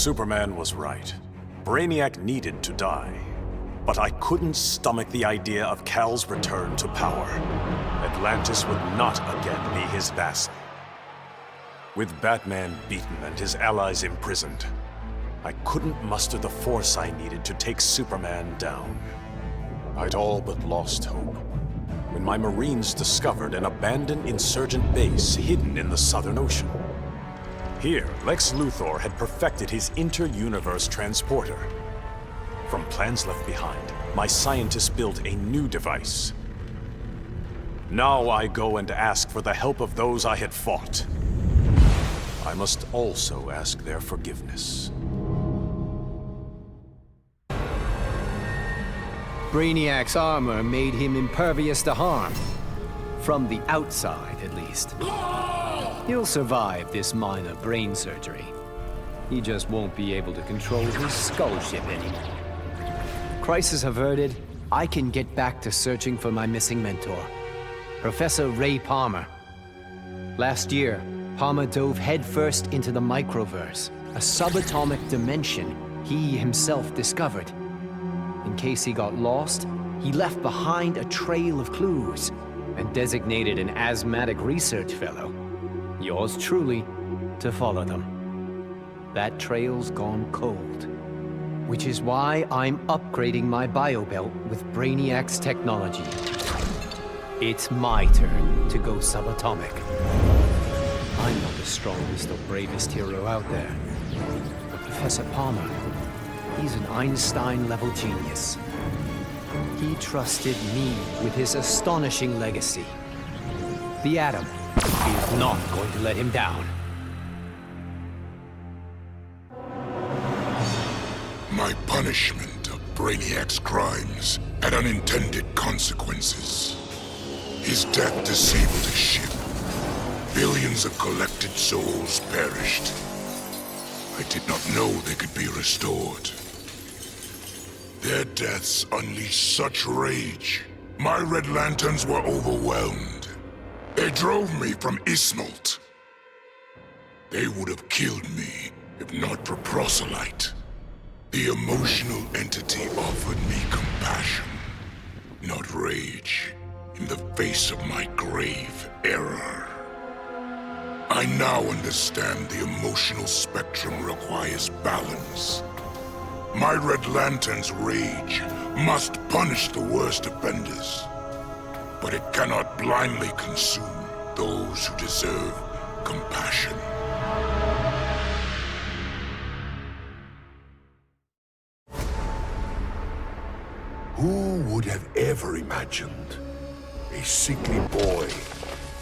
Superman was right. Brainiac needed to die. But I couldn't stomach the idea of Kal's return to power. Atlantis would not again be his vassal. With Batman beaten and his allies imprisoned, I couldn't muster the force I needed to take Superman down. I'd all but lost hope when my Marines discovered an abandoned insurgent base hidden in the Southern Ocean. Here, Lex Luthor had perfected his inter-universe transporter. From plans left behind, my scientists built a new device. Now I go and ask for the help of those I had fought. I must also ask their forgiveness. Brainiac's armor made him impervious to harm. From the outside, at least. He'll survive this minor brain surgery. He just won't be able to control his skull ship anymore. Crisis averted, I can get back to searching for my missing mentor, Professor Ray Palmer. Last year, Palmer dove headfirst into the microverse, a subatomic dimension he himself discovered. In case he got lost, he left behind a trail of clues and designated an asthmatic research fellow, yours truly, to follow them. That trail's gone cold, which is why I'm upgrading my biobelt with Brainiac's technology. It's my turn to go subatomic. I'm not the strongest or bravest hero out there, but Professor Palmer, he's an Einstein-level genius. He trusted me with his astonishing legacy. The Atom is not going to let him down. My punishment of Brainiac's crimes had unintended consequences. His death disabled his ship. Billions of collected souls perished. I did not know they could be restored. Their deaths unleashed such rage. My Red Lanterns were overwhelmed. They drove me from Ismalt. They would have killed me if not for Proselyte. The emotional entity offered me compassion, not rage, in the face of my grave error. I now understand the emotional spectrum requires balance. My Red Lantern's rage must punish the worst offenders, but it cannot blindly consume those who deserve compassion. Who would have ever imagined a sickly boy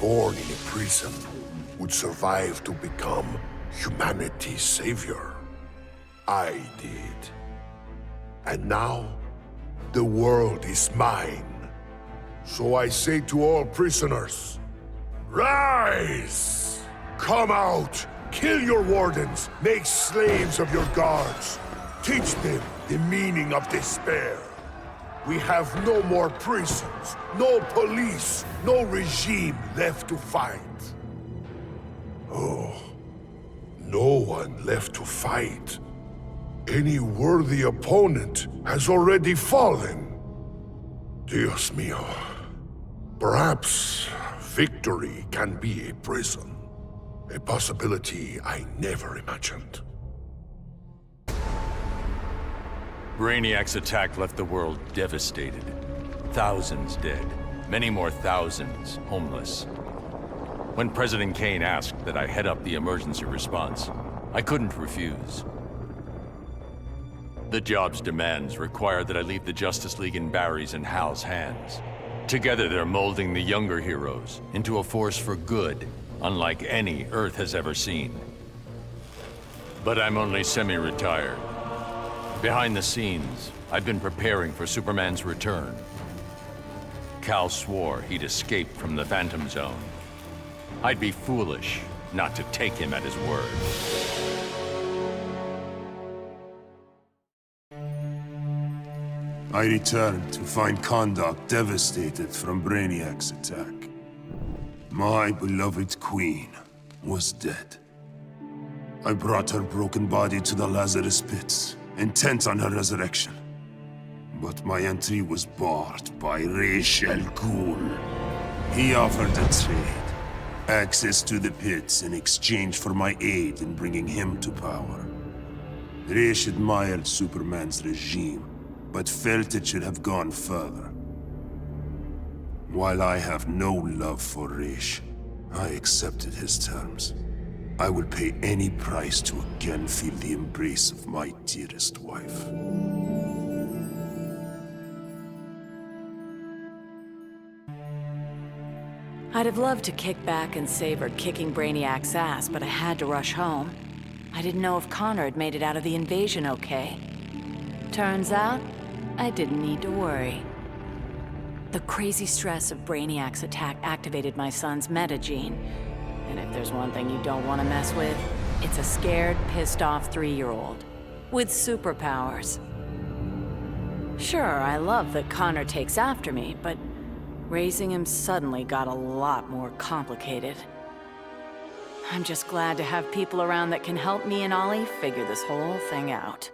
born in a prison would survive to become humanity's savior? I did. And now, the world is mine. So I say to all prisoners, rise! Come out! Kill your wardens! Make slaves of your guards! Teach them the meaning of despair! We have no more prisons, no police, no regime left to fight. Oh, no one left to fight. Any worthy opponent has already fallen. Dios mío. Perhaps victory can be a prison. A possibility I never imagined. Brainiac's attack left the world devastated. Thousands dead. Many more thousands homeless. When President Kane asked that I head up the emergency response, I couldn't refuse. The job's demands require that I leave the Justice League in Barry's and Hal's hands. Together they're molding the younger heroes into a force for good, unlike any Earth has ever seen. But I'm only semi-retired. Behind the scenes, I've been preparing for Superman's return. Kal swore he'd escaped from the Phantom Zone. I'd be foolish not to take him at his word. I returned to find Kahndaq devastated from Brainiac's attack. My beloved queen was dead. I brought her broken body to the Lazarus pits, intent on her resurrection. But my entry was barred by Ra's al Ghul. He offered a trade. Access to the pits in exchange for my aid in bringing him to power. Ra's admired Superman's regime, but felt it should have gone further. While I have no love for Ra's, I accepted his terms. I will pay any price to again feel the embrace of my dearest wife. I'd have loved to kick back and savor kicking Brainiac's ass, but I had to rush home. I didn't know if Connor had made it out of the invasion okay. Turns out, I didn't need to worry. The crazy stress of Brainiac's attack activated my son's meta gene. And if there's one thing you don't want to mess with, it's a scared, pissed-off 3-year-old. With superpowers. Sure, I love that Connor takes after me, but raising him suddenly got a lot more complicated. I'm just glad to have people around that can help me and Ollie figure this whole thing out.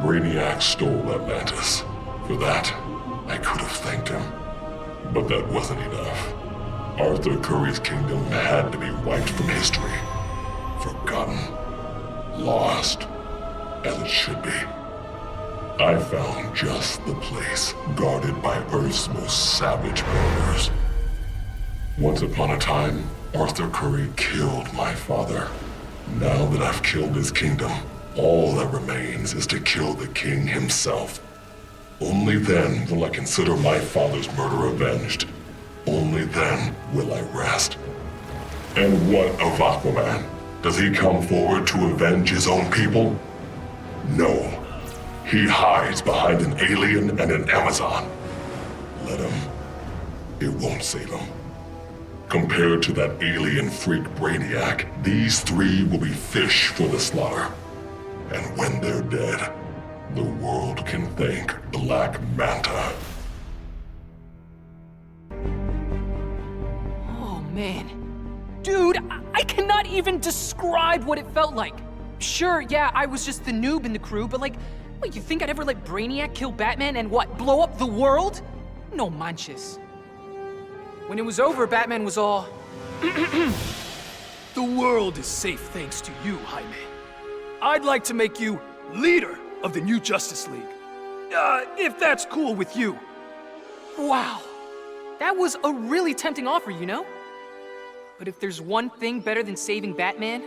Brainiac stole Atlantis. For that, I could have thanked him. But that wasn't enough. Arthur Curry's kingdom had to be wiped from history. Forgotten. Lost. As it should be. I found just the place, guarded by Earth's most savage murderers. Once upon a time, Arthur Curry killed my father. Now that I've killed his kingdom, all that remains is to kill the king himself. Only then will I consider my father's murder avenged. Only then will I rest. And what of Aquaman? Does he come forward to avenge his own people? No. He hides behind an alien and an Amazon. Let him. It won't save him. Compared to that alien freak Brainiac, these three will be fish for the slaughter. And when they're dead, the world can thank Black Manta. Oh man. Dude, I cannot even describe what it felt like. Sure, yeah, I was just the noob in the crew, but like, wait, you think I'd ever let Brainiac kill Batman and what, blow up the world? No manches. When it was over, Batman was all... The world is safe thanks to you, Jaime. I'd like to make you leader of the new Justice League. If that's cool with you. Wow. That was a really tempting offer, you know? But if there's one thing better than saving Batman,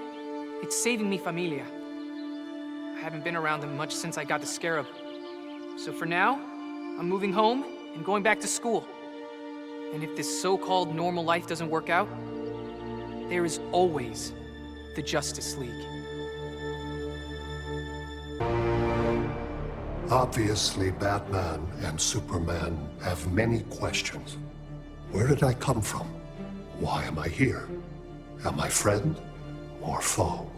it's saving mi familia. I haven't been around them much since I got the Scarab. So for now, I'm moving home and going back to school. And if this so-called normal life doesn't work out, there is always the Justice League. Obviously, Batman and Superman have many questions. Where did I come from? Why am I here? Am I friend or foe?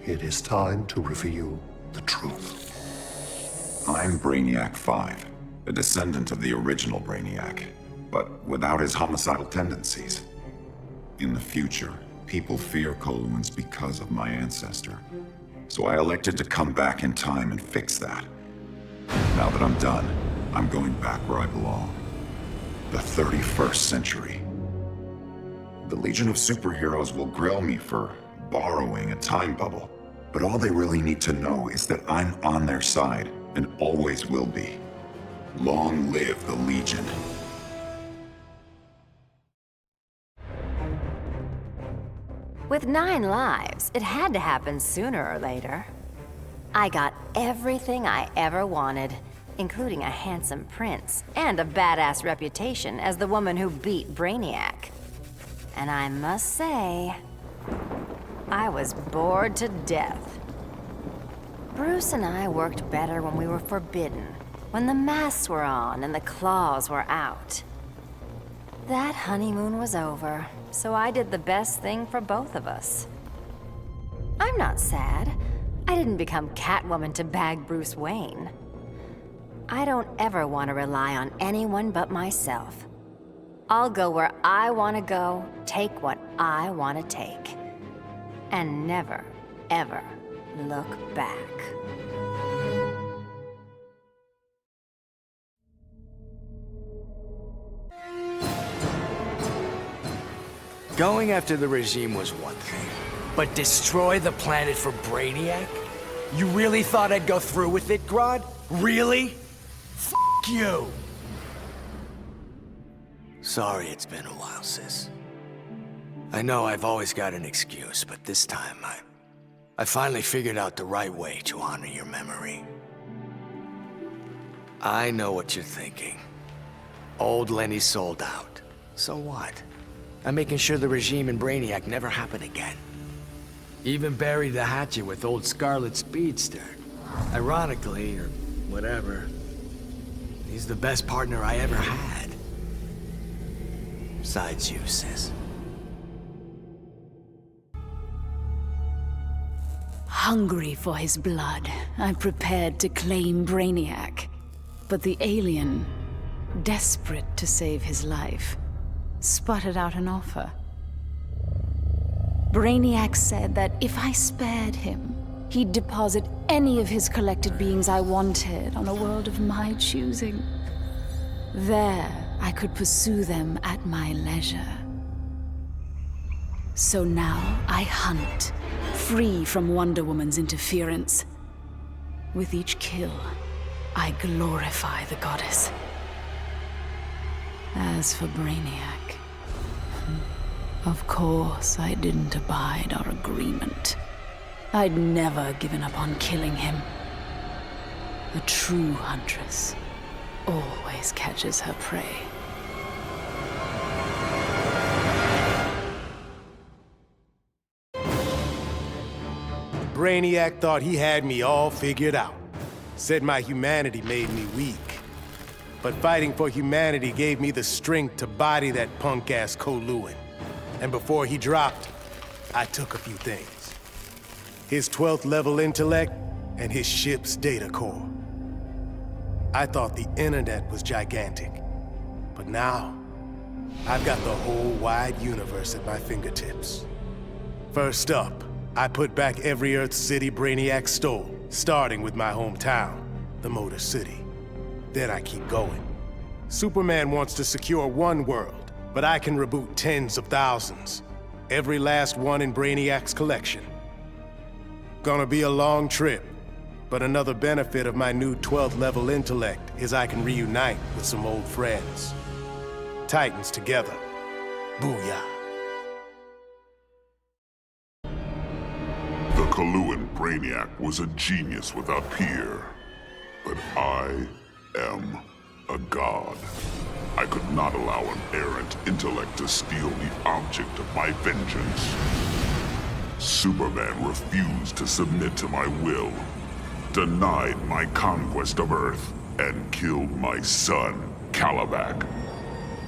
It is time to reveal the truth. I'm Brainiac 5, a descendant of the original Brainiac, but without his homicidal tendencies. In the future, people fear Coluans because of my ancestor. So I elected to come back in time and fix that. Now that I'm done, I'm going back where I belong. The 31st century. The Legion of Superheroes will grill me for borrowing a time bubble, but all they really need to know is that I'm on their side and always will be. Long live the Legion. With 9 lives, it had to happen sooner or later. I got everything I ever wanted, including a handsome prince and a badass reputation as the woman who beat Brainiac. And I must say, I was bored to death. Bruce and I worked better when we were forbidden, when the masks were on and the claws were out. That honeymoon was over, so I did the best thing for both of us. I'm not sad. I didn't become Catwoman to bag Bruce Wayne. I don't ever want to rely on anyone but myself. I'll go where I want to go, take what I want to take. And never, ever look back. Going after the regime was one thing, but destroy the planet for Brainiac? You really thought I'd go through with it, Grodd? Really? F*** you! Sorry it's been a while, sis. I know I've always got an excuse, but this time I finally figured out the right way to honor your memory. I know what you're thinking. Old Lenny sold out. So what? I'm making sure the regime and Brainiac never happen again. Even buried the hatchet with old Scarlet Speedster. Ironically, or whatever, he's the best partner I ever had. Besides you, sis. Hungry for his blood, I prepared to claim Brainiac. But the alien, desperate to save his life, sputtered out an offer. Brainiac said that if I spared him, he'd deposit any of his collected beings I wanted on a world of my choosing. There, I could pursue them at my leisure. So now I hunt, free from Wonder Woman's interference. With each kill, I glorify the goddess. As for Brainiac, of course I didn't abide our agreement. I'd never given up on killing him. A true huntress always catches her prey. Brainiac thought he had me all figured out. Said my humanity made me weak. But fighting for humanity gave me the strength to body that punk-ass Coluan. And before he dropped, I took a few things. His 12th level intellect and his ship's data core. I thought the internet was gigantic. But now, I've got the whole wide universe at my fingertips. First up, I put back every Earth city Brainiac stole, starting with my hometown, the Motor City. Then I keep going. Superman wants to secure one world, but I can reboot tens of thousands. Every last one in Brainiac's collection. Gonna be a long trip, but another benefit of my new 12th level intellect is I can reunite with some old friends. Titans together. Booyah. The Coluan Brainiac was a genius without peer. But I am a god. I could not allow an errant intellect to steal the object of my vengeance. Superman refused to submit to my will, denied my conquest of Earth, and killed my son, Calabac.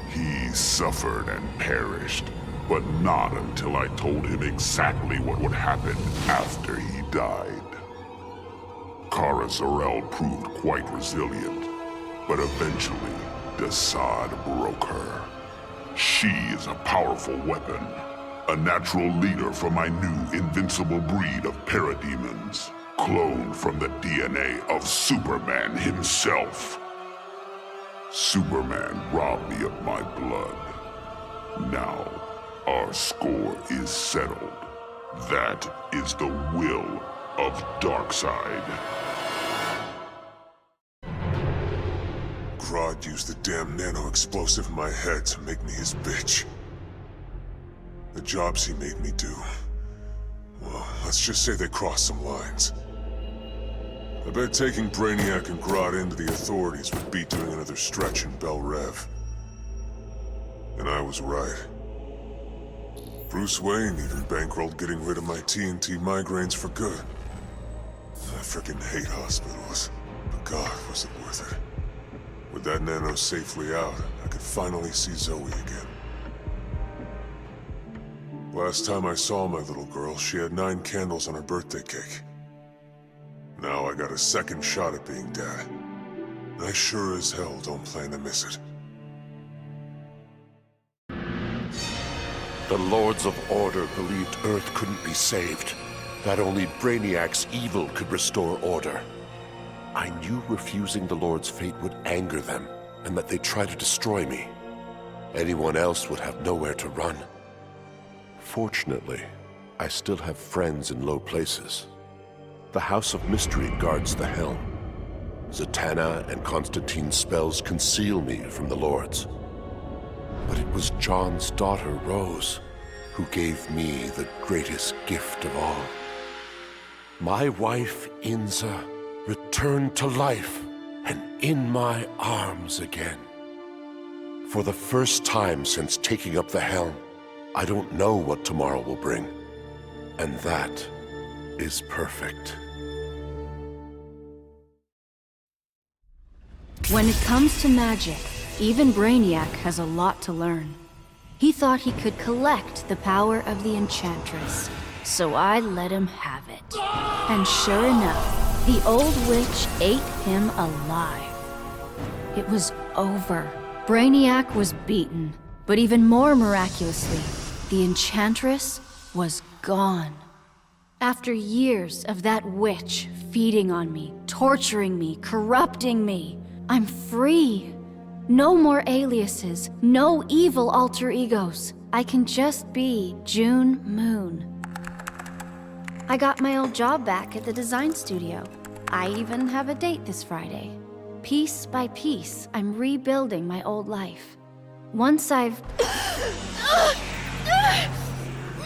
He suffered and perished, but not until I told him exactly what would happen after he died. Kara Zor-El proved quite resilient, but eventually, Darkside broke her. She is a powerful weapon, a natural leader for my new invincible breed of parademons, cloned from the DNA of Superman himself. Superman robbed me of my blood. Now, our score is settled. That is the will of Darkside. Grodd used the damn nano-explosive in my head to make me his bitch. The jobs he made me do, well, let's just say they crossed some lines. I bet taking Brainiac and Grodd into the authorities would be doing another stretch in Bel Rev. And I was right. Bruce Wayne even bankrolled getting rid of my TNT migraines for good. I frickin' hate hospitals, but God, was it worth it. With that nano safely out, I could finally see Zoe again. Last time I saw my little girl, she had 9 candles on her birthday cake. Now I got a second shot at being dad. I sure as hell don't plan to miss it. The Lords of Order believed Earth couldn't be saved, that only Brainiac's evil could restore order. I knew refusing the Lord's fate would anger them, and that they'd try to destroy me. Anyone else would have nowhere to run. Fortunately, I still have friends in low places. The House of Mystery guards the helm. Zatanna and Constantine's spells conceal me from the Lords. But it was John's daughter, Rose, who gave me the greatest gift of all. My wife, Inza, returned to life and in my arms again. For the first time since taking up the helm, I don't know what tomorrow will bring. And that is perfect. When it comes to magic, even Brainiac has a lot to learn. He thought he could collect the power of the Enchantress, so I let him have it. And sure enough, the old witch ate him alive. It was over. Brainiac was beaten, but even more miraculously, the Enchantress was gone. After years of that witch feeding on me, torturing me, corrupting me, I'm free. No more aliases, no evil alter egos. I can just be June Moon. I got my old job back at the design studio. I even have a date this Friday. Piece by piece, I'm rebuilding my old life. Once I've...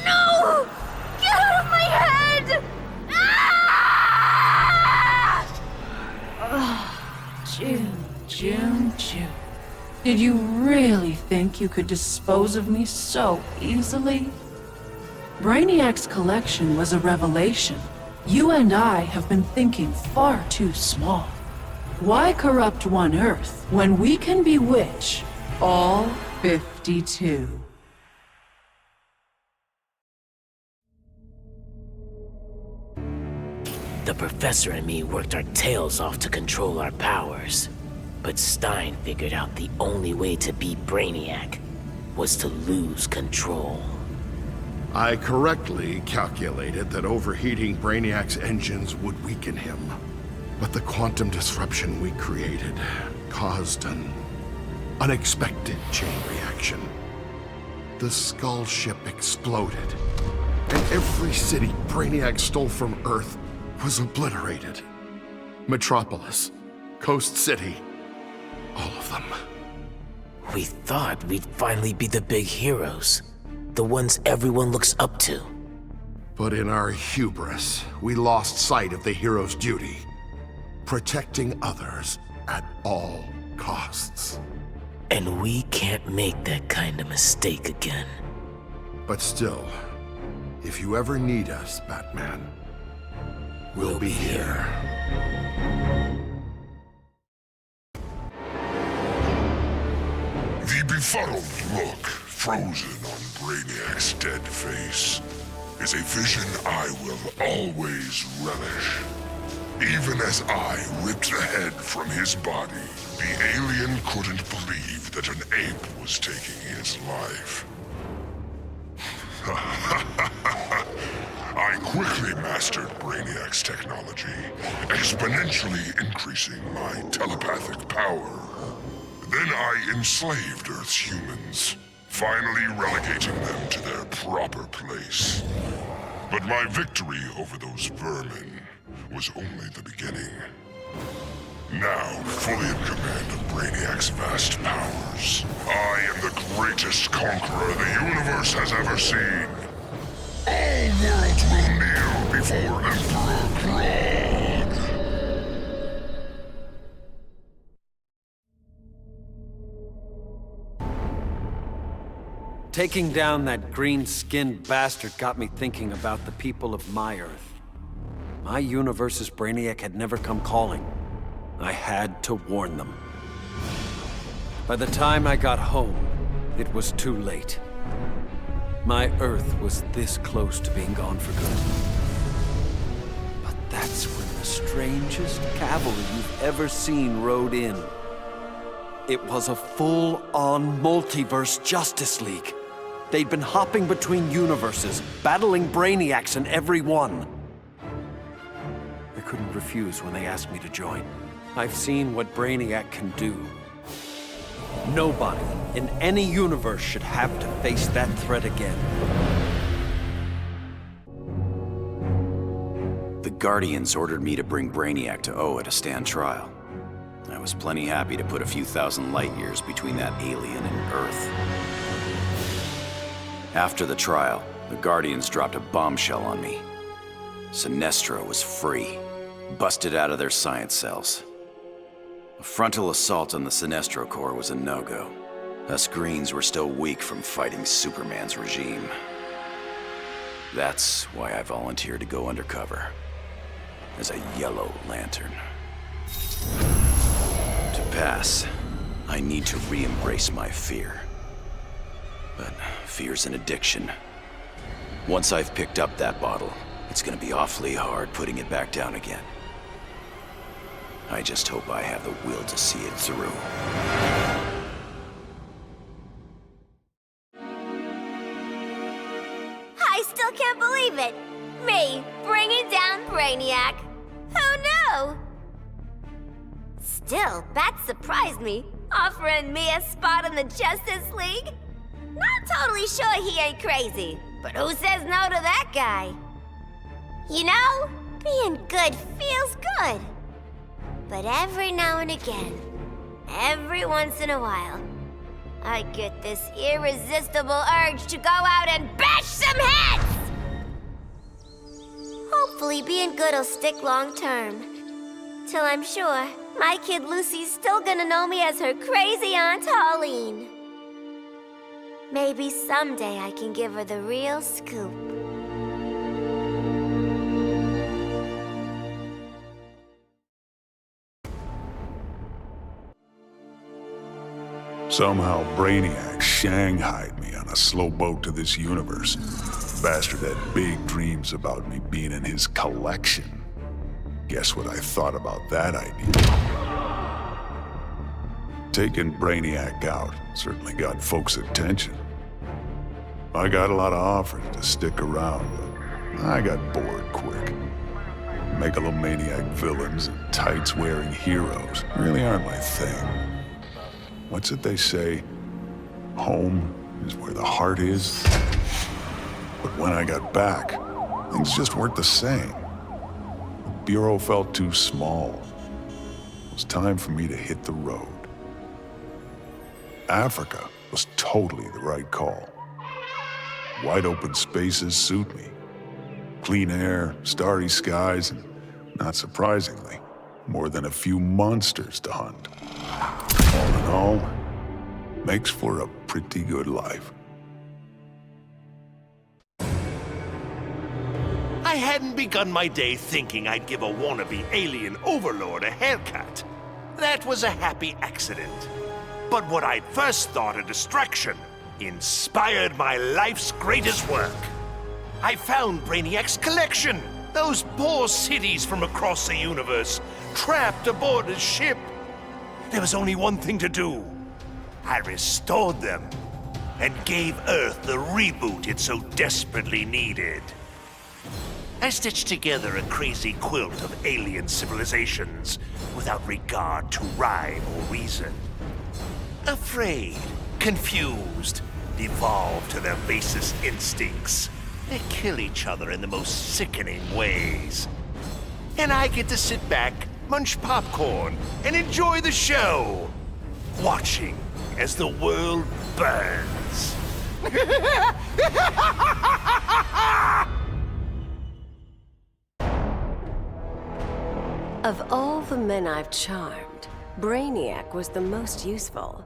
No! Get out of my head! June. Did you really think you could dispose of me so easily? Brainiac's collection was a revelation. You and I have been thinking far too small. Why corrupt one Earth when we can bewitch all 52? The Professor and me worked our tails off to control our powers. But Stein figured out the only way to beat Brainiac was to lose control. I correctly calculated that overheating Brainiac's engines would weaken him. But the quantum disruption we created caused an unexpected chain reaction. The Skull ship exploded, and every city Brainiac stole from Earth was obliterated. Metropolis, Coast City, all of them. We thought we'd finally be the big heroes, the ones everyone looks up to. But in our hubris, we lost sight of the hero's duty, protecting others at all costs. And we can't make that kind of mistake again. But still, if you ever need us, Batman, we'll be here. The befuddled look frozen on Brainiac's dead face is a vision I will always relish. Even as I ripped the head from his body, the alien couldn't believe that an ape was taking his life. I quickly mastered Brainiac's technology, exponentially increasing my telepathic power. Then I enslaved Earth's humans, finally relegating them to their proper place. But my victory over those vermin was only the beginning. Now, fully in command of Brainiac's vast powers, I am the greatest conqueror the universe has ever seen. All worlds will kneel before Emperor Grodd. Taking down that green-skinned bastard got me thinking about the people of my Earth. My universe's Brainiac had never come calling. I had to warn them. By the time I got home, it was too late. My Earth was this close to being gone for good. But that's when the strangest cavalry you've ever seen rode in. It was a full-on multiverse Justice League. They'd been hopping between universes, battling Brainiacs in every one. I couldn't refuse when they asked me to join. I've seen what Brainiac can do. Nobody in any universe should have to face that threat again. The Guardians ordered me to bring Brainiac to Oa to stand trial. I was plenty happy to put a few thousand light years between that alien and Earth. After the trial, the Guardians dropped a bombshell on me. Sinestro was free, busted out of their science cells. A frontal assault on the Sinestro Corps was a no-go. Us Greens were still weak from fighting Superman's regime. That's why I volunteered to go undercover as a Yellow Lantern. To pass, I need to re-embrace my fear. But fear's an addiction. Once I've picked up that bottle, it's gonna be awfully hard putting it back down again. I just hope I have the will to see it through. I still can't believe it! Me, bringing down Brainiac! Who knew? Still, that surprised me, offering me a spot in the Justice League. Not totally sure he ain't crazy, but who says no to that guy? You know, being good feels good. But every now and again, every once in a while, I get this irresistible urge to go out and bash some heads! Hopefully being good'll stick long term. Till I'm sure my kid Lucy's still gonna know me as her crazy Aunt Pauline. Maybe someday I can give her the real scoop. Somehow Brainiac shanghaied me on a slow boat to this universe. Bastard had big dreams about me being in his collection. Guess what I thought about that idea? Taking Brainiac out certainly got folks' attention. I got a lot of offers to stick around, but I got bored quick. Megalomaniac villains and tights-wearing heroes really aren't my thing. What's it they say? Home is where the heart is. But when I got back, things just weren't the same. The Bureau felt too small. It was time for me to hit the road. Africa was totally the right call. Wide open spaces suit me. Clean air, starry skies, and not surprisingly, more than a few monsters to hunt. All in all, makes for a pretty good life. I hadn't begun my day thinking I'd give a wannabe alien overlord a haircut. That was a happy accident. But what I'd first thought a distraction inspired my life's greatest work. I found Brainiac's collection. Those poor cities from across the universe, trapped aboard his ship. There was only one thing to do. I restored them and gave Earth the reboot it so desperately needed. I stitched together a crazy quilt of alien civilizations without regard to rhyme or reason. Afraid, confused, devolved to their basest instincts. They kill each other in the most sickening ways. And I get to sit back, munch popcorn, and enjoy the show, watching as the world burns. Of all the men I've charmed, Brainiac was the most useful.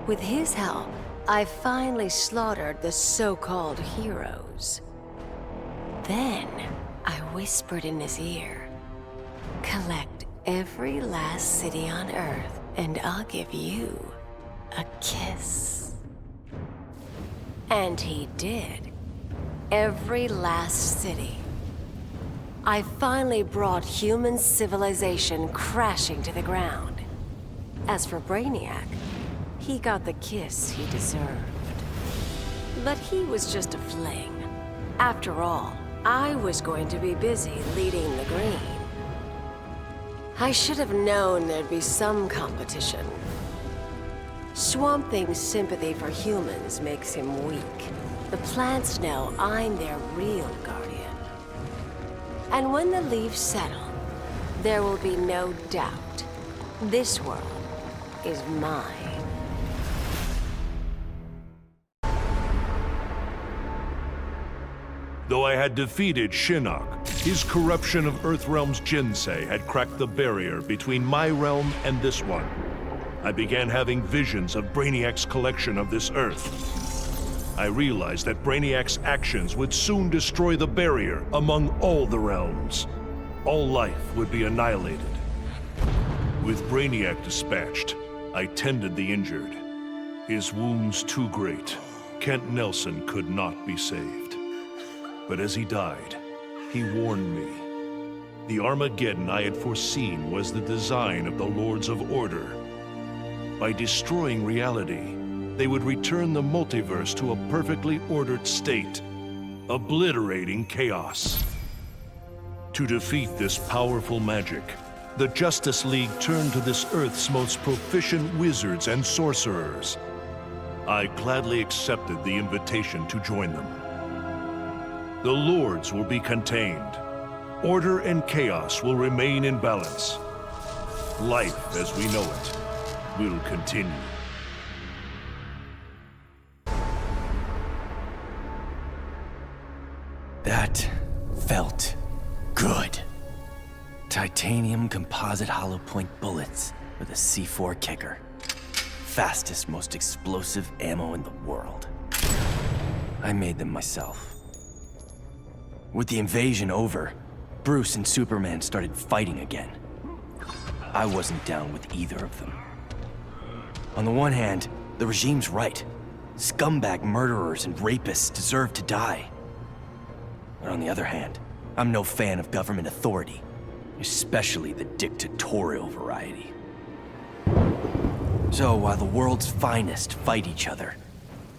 With his help, I finally slaughtered the so-called heroes. Then, I whispered in his ear, "Collect every last city on Earth, and I'll give you a kiss." And he did. Every last city. I finally brought human civilization crashing to the ground. As for Brainiac, he got the kiss he deserved. But he was just a fling. After all, I was going to be busy leading the green. I should have known there'd be some competition. Swamp Thing's sympathy for humans makes him weak. The plants know I'm their real guardian. And when the leaves settle, there will be no doubt. This world is mine. Though I had defeated Shinnok, his corruption of Earthrealm's Jinsei had cracked the barrier between my realm and this one. I began having visions of Brainiac's collection of this Earth. I realized that Brainiac's actions would soon destroy the barrier among all the realms. All life would be annihilated. With Brainiac dispatched, I tended the injured. His wounds too great, Kent Nelson could not be saved. But as he died, he warned me. The Armageddon I had foreseen was the design of the Lords of Order. By destroying reality, they would return the multiverse to a perfectly ordered state, obliterating chaos. To defeat this powerful magic, the Justice League turned to this Earth's most proficient wizards and sorcerers. I gladly accepted the invitation to join them. The Lords will be contained. Order and chaos will remain in balance. Life as we know it will continue. That felt good. Titanium composite hollow point bullets with a C4 kicker. Fastest, most explosive ammo in the world. I made them myself. With the invasion over, Bruce and Superman started fighting again. I wasn't down with either of them. On the one hand, the regime's right. Scumbag murderers and rapists deserve to die. But on the other hand, I'm no fan of government authority, especially the dictatorial variety. So while the world's finest fight each other,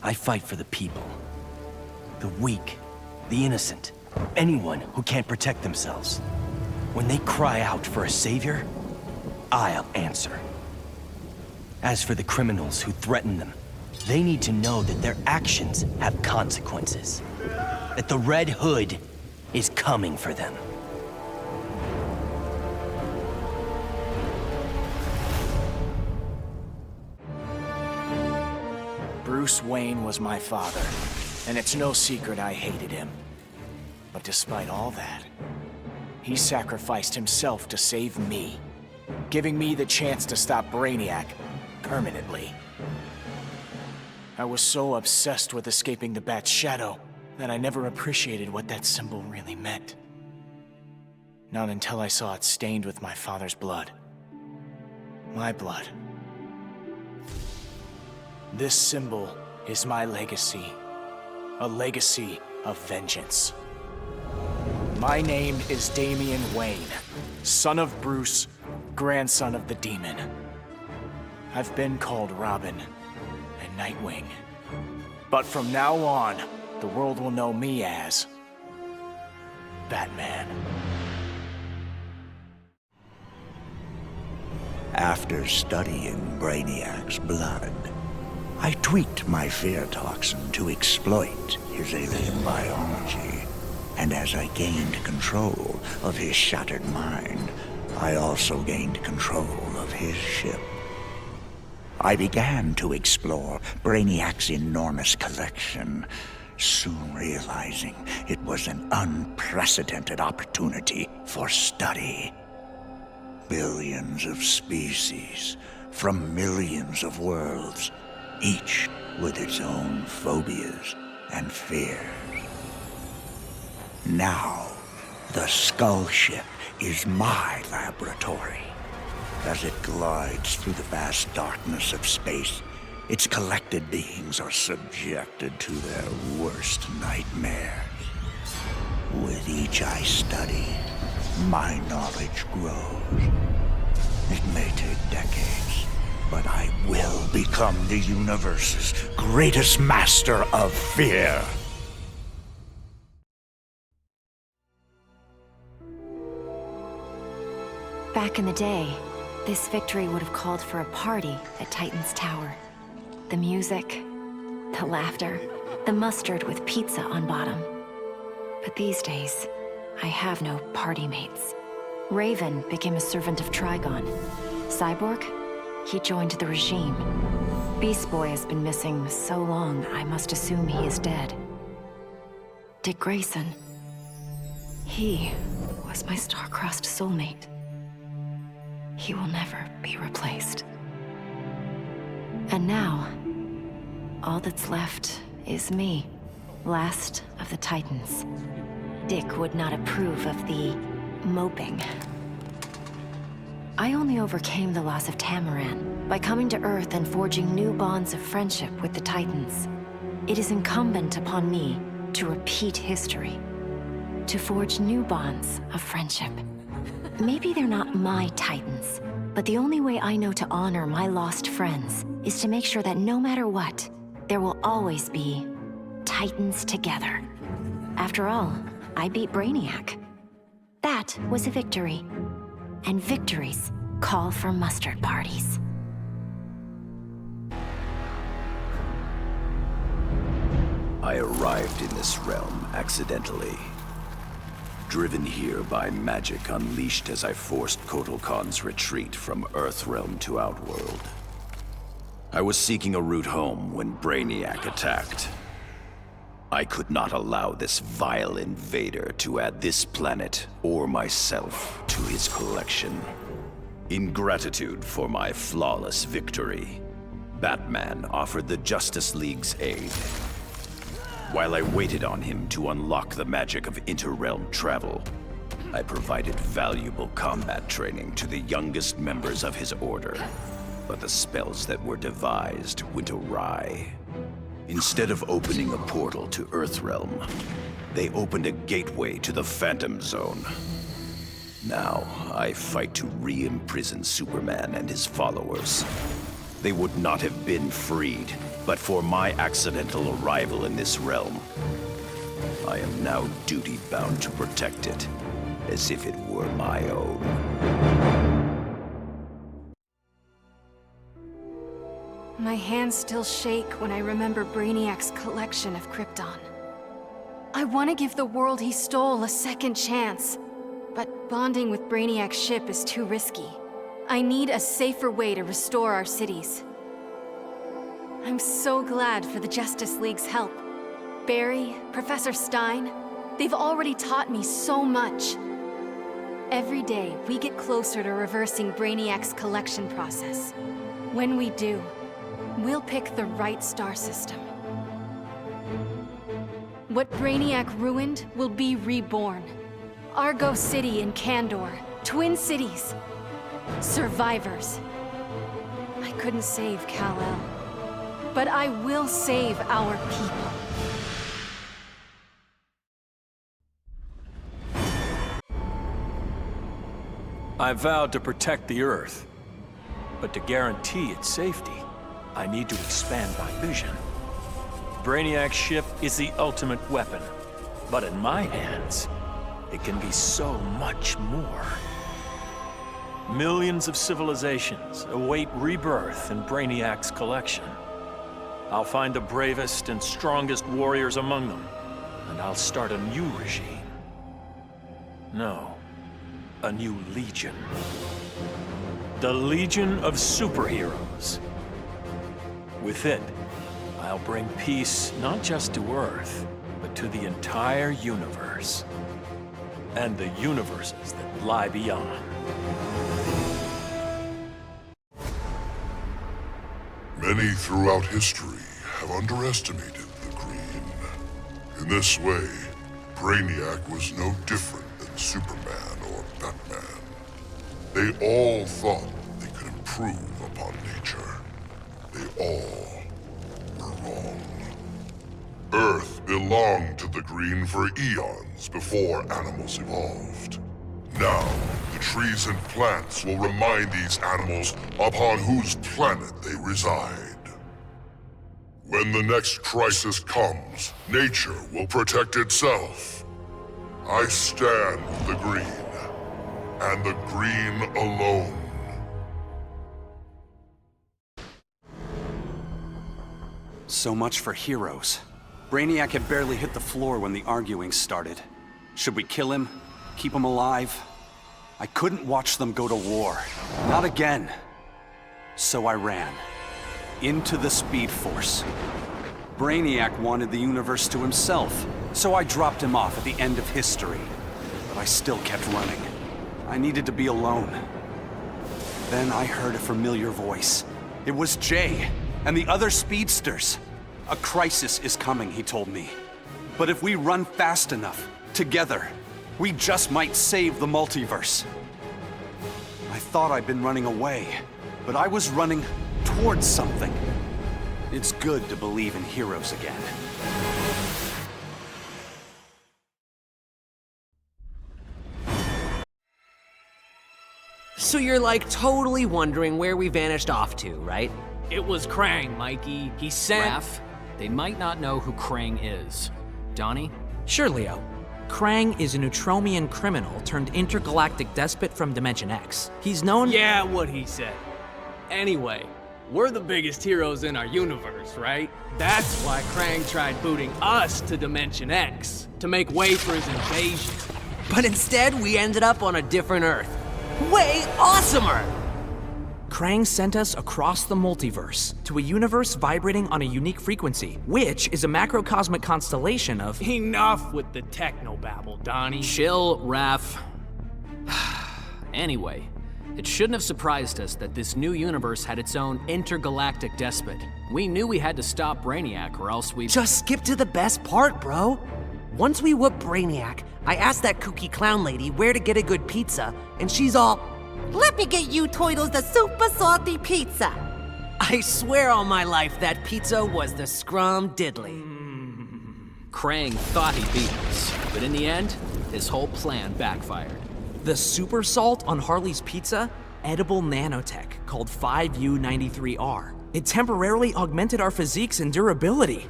I fight for the people. The weak, the innocent, anyone who can't protect themselves. When they cry out for a savior, I'll answer. As for the criminals who threaten them, they need to know that their actions have consequences. That the Red Hood is coming for them. Bruce Wayne was my father, and it's no secret I hated him. But despite all that, he sacrificed himself to save me, giving me the chance to stop Brainiac permanently. I was so obsessed with escaping the Bat's shadow that I never appreciated what that symbol really meant. Not until I saw it stained with my father's blood. My blood. This symbol is my legacy. A legacy of vengeance. My name is Damian Wayne, son of Bruce, grandson of the Demon. I've been called Robin and Nightwing. But from now on, the world will know me as Batman. After studying Brainiac's blood, I tweaked my fear toxin to exploit his alien biology. And as I gained control of his shattered mind, I also gained control of his ship. I began to explore Brainiac's enormous collection, soon realizing it was an unprecedented opportunity for study. Billions of species from millions of worlds, each with its own phobias and fears. Now, the Skull Ship is my laboratory. As it glides through the vast darkness of space, its collected beings are subjected to their worst nightmares. With each I study, my knowledge grows. It may take decades, but I will become become the universe's greatest master of fear. Back in the day, this victory would have called for a party at Titan's Tower. The music, the laughter, the mustard with pizza on bottom. But these days, I have no party mates. Raven became a servant of Trigon. Cyborg? He joined the regime. Beast Boy has been missing so long, I must assume he is dead. Dick Grayson. He was my star-crossed soulmate. He will never be replaced. And now, all that's left is me, last of the Titans. Dick would not approve of the moping. I only overcame the loss of Tamaran by coming to Earth and forging new bonds of friendship with the Titans. It is incumbent upon me to repeat history, to forge new bonds of friendship. Maybe they're not my Titans, but the only way I know to honor my lost friends is to make sure that no matter what, there will always be Titans together. After all, I beat Brainiac. That was a victory. And victories call for mustard parties. I arrived in this realm accidentally. Driven here by magic unleashed as I forced Kotal Khan's retreat from Earthrealm to Outworld. I was seeking a route home when Brainiac attacked. I could not allow this vile invader to add this planet or myself to his collection. In gratitude for my flawless victory, Batman offered the Justice League's aid. While I waited on him to unlock the magic of inter-realm travel, I provided valuable combat training to the youngest members of his order. But the spells that were devised went awry. Instead of opening a portal to Earthrealm, they opened a gateway to the Phantom Zone. Now, I fight to re-imprison Superman and his followers. They would not have been freed, but for my accidental arrival in this realm. I am now duty-bound to protect it, as if it were my own. My hands still shake when I remember Brainiac's collection of Krypton. I want to give the world he stole a second chance, but bonding with Brainiac's ship is too risky. I need a safer way to restore our cities. I'm so glad for the Justice League's help. Barry, Professor Stein, they've already taught me so much. Every day, we get closer to reversing Brainiac's collection process. When we do, we'll pick the right star system. What Brainiac ruined will be reborn. Argo City and Kandor, Twin Cities. Survivors. I couldn't save Kal-El, but I will save our people. I vowed to protect the Earth, but to guarantee its safety, I need to expand my vision. Brainiac's ship is the ultimate weapon, but in my hands, it can be so much more. Millions of civilizations await rebirth in Brainiac's collection. I'll find the bravest and strongest warriors among them, and I'll start a new regime. No, a new legion. The Legion of Superheroes. With it, I'll bring peace not just to Earth, but to the entire universe. And the universes that lie beyond. Many throughout history have underestimated the Green. In this way, Brainiac was no different than Superman or Batman. They all thought they could improve upon nature. They all were wrong. Earth belonged to the Green for eons before animals evolved. Now, the trees and plants will remind these animals upon whose planet they reside. When the next crisis comes, nature will protect itself. I stand with the green, and the green alone. So much for heroes. Brainiac had barely hit the floor when the arguing started. Should we kill him? Keep him alive? I couldn't watch them go to war. Not again. So I ran. Into the Speed Force. Brainiac wanted the universe to himself, so I dropped him off at the end of history. But I still kept running. I needed to be alone. Then I heard a familiar voice. It was Jay and the other speedsters. A crisis is coming, he told me. But if we run fast enough, together, we just might save the multiverse. I thought I'd been running away, but I was running towards something. It's good to believe in heroes again. So you're like totally wondering where we vanished off to, right? It was Krang, Mikey. He sent... Raph, they might not know who Krang is. Donnie? Sure, Leo. Krang is a Neutromian criminal turned intergalactic despot from Dimension X. He's known— Yeah, what he said. Anyway, we're the biggest heroes in our universe, right? That's why Krang tried booting us to Dimension X, to make way for his invasion. But instead, we ended up on a different Earth. Way awesomer! Krang sent us across the multiverse to a universe vibrating on a unique frequency, which is a macrocosmic constellation of— Enough with the technobabble, Donnie. Chill, Raph. Anyway, it shouldn't have surprised us that this new universe had its own intergalactic despot. We knew we had to stop Brainiac or else we— Just skip to the best part, bro. Once we whoop Brainiac, I asked that kooky clown lady where to get a good pizza, and she's all, "Let me get you Toidles the super salty pizza." I swear on my life that pizza was the scrum diddly. Krang thought he beat us, but in the end, his whole plan backfired. The super salt on Harley's pizza? Edible nanotech called 5U93R. It temporarily augmented our physiques and durability.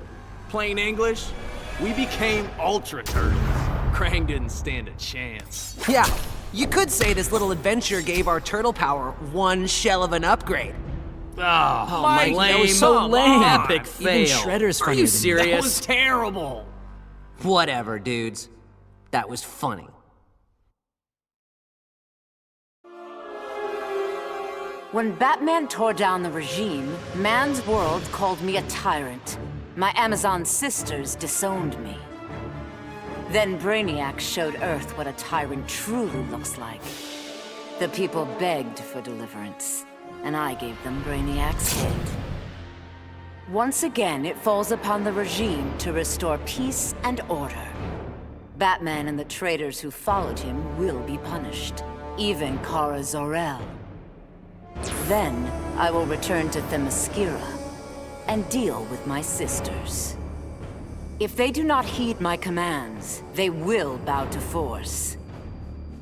Plain English, we became Ultra Turtles. Krang didn't stand a chance. Yeah, you could say this little adventure gave our turtle power one shell of an upgrade. Oh, Mike, that was so lame. Epic fail. Even Shredder's Are funnier you than serious? that. That was terrible. Whatever, dudes. That was funny. When Batman tore down the regime, man's world called me a tyrant. My Amazon sisters disowned me. Then Brainiac showed Earth what a tyrant truly looks like. The people begged for deliverance, and I gave them Brainiac's head. Once again, it falls upon the regime to restore peace and order. Batman and the traitors who followed him will be punished, even Kara Zor-El. Then, I will return to Themyscira and deal with my sisters. If they do not heed my commands, they will bow to force.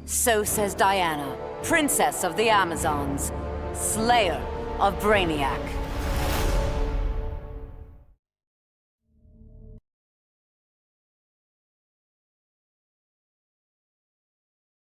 So says Diana, Princess of the Amazons, Slayer of Brainiac.